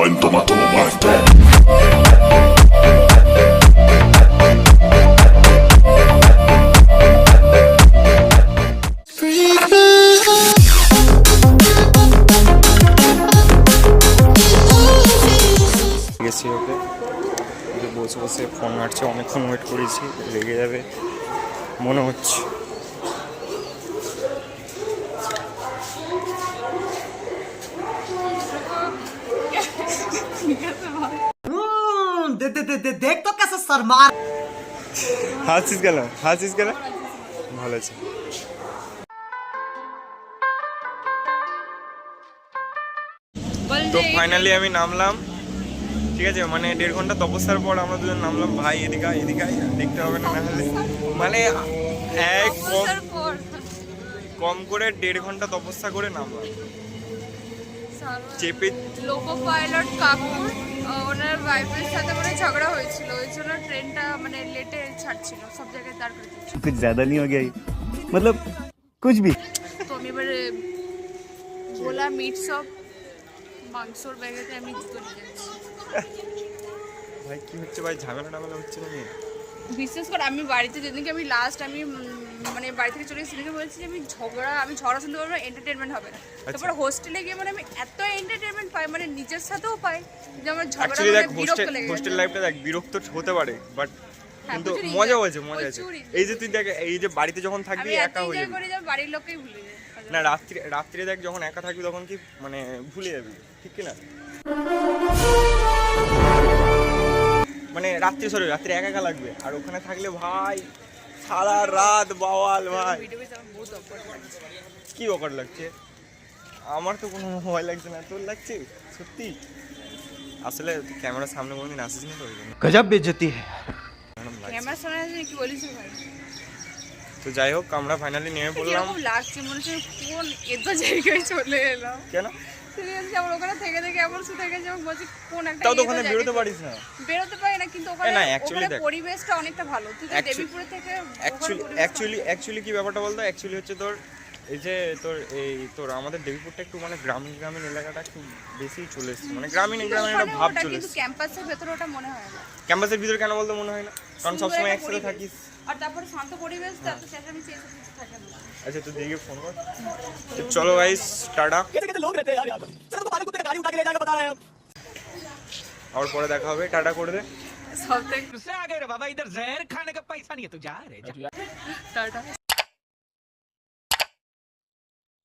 Ven, toma, toma, muerte. গেছি ওকে যে বসে বসে ফোন মারছে, অনেকক্ষণ ওয়েট করেছি, লেগে যাবে মনে হচ্ছে। देख तो कैसे शर्मा হাসিস গেল ভালো আছে। তো ফাইনালি আমি নামলাম, ঠিক আছে, মানে 1.5 ঘন্টা তপস্যার পর আমরা দুজন নামলাম। ভাই এদিকে দেখতে হবে না, নাহলে মানে কম করে 1.5 ঘন্টা তপস্যা করে নামলাম। চেপে লোকো পাইলট কাকুর ওনার ওয়াইফের সাথে মানে ঝগড়া হয়েছিল, ওই জন্য ট্রেনটা মানে লেটে ছাড়ছিল, সব জায়গায় দাঁড় করে দিচ্ছিল। कुछ ज्यादा नहीं हो गया ये? मतलब कुछ भी। তো আমি এবারে গোলা মিট সব মাংসর ব্যাগেতে আমি জুতো নিয়ে যাচ্ছি। ভাই কি হচ্ছে ভাই, ঝামেলা হচ্ছে না? বিশেষ করে আমি বাড়িতে যেদিনকে আমি লাস্ট মানে বাড়ি থেকে চলে এসেছি, বলেছি যে আমি ঝগড়া শুনতে পারবো, এন্টারটেনমেন্ট হবে না। তারপর হোস্টেলে গিয়ে মানে আমি এত এন্টারটেনমেন্ট পাই, মানে নিজের সাথেও পাই যে আমার ঝগড়া মানে বিরক্ত লেগে যায়। হোস্টেল লাইফটা দেখ বিরক্ত হতে পারে, বাট কিন্তু মজা আছে। এই যে তুই দেখ, এই যে বাড়িতে যখন থাকবি একা হয়ে যাবি, বাড়ির লোককেই ভুলে যাই না রাত্রে দেখ যখন একা থাকবি তখন কি মানে ভুলে যাবি, ঠিক কি না? মানে রাত্রে একা লাগবে, আর ওখানে থাকলে ভাই সারা রাত বাওয়াল। ভাই কি অকার লাগছে? আমার তো কোনো ভয় লাগছে না, তোর লাগছে সত্যি? আসলে ক্যামেরার সামনে কোনোদিন আসিস না তো, गजब बेइज्जती है। ক্যামেরা শোনা যাচ্ছে কি বলিস ভাই। তো যাই হোক আমরা ফাইনালি নেমে পড়লাম। এরকম লাগছে মনে হচ্ছে কোন এত জায়গায় চলে এলাম। কেন? সিরিয়াসলি আমরা ওখানে থেকে এমন শুতে গেছে, আমি বলছি কোন একটা তাও তো ওখানে বেরোতে পারিস না। বেরোতে পারি না, কিন্তু ওখানে না অ্যাকচুয়ালি দেখ পরিবেশটা অনেকটা ভালো। তুই তো দেবীপুরে থেকে অ্যাকচুয়ালি কি ব্যাপারটা বলতো, অ্যাকচুয়ালি হচ্ছে তোর এই যে তোর আমাদের দেবীপুরটা একটু মানে গ্রামীণ এলাকাটা একটু বেশি চলে এসেছে, মানে গ্রামীণ একটা ভাব চলে এসেছে। কিন্তু ক্যাম্পাসের ভেতরে ওটা মনে হয় না। ক্যাম্পাসের ভিতরে কেন বলতে মনে হয় না? কারণ সবসময় একসাথে থাকিস, আর তারপরে শান্ত পরিবেশ, এত চেঁচামেচি এসব কিছু থাকে না। আচ্ছা তুই দিকে ফোন কর। চলো গাইস টাটা, আর পরে দেখা হবে। টাটা করে দে। সব থেকে बाबा इधर जहर खाने का पैसा नहीं है, तू जा रे। টাটা।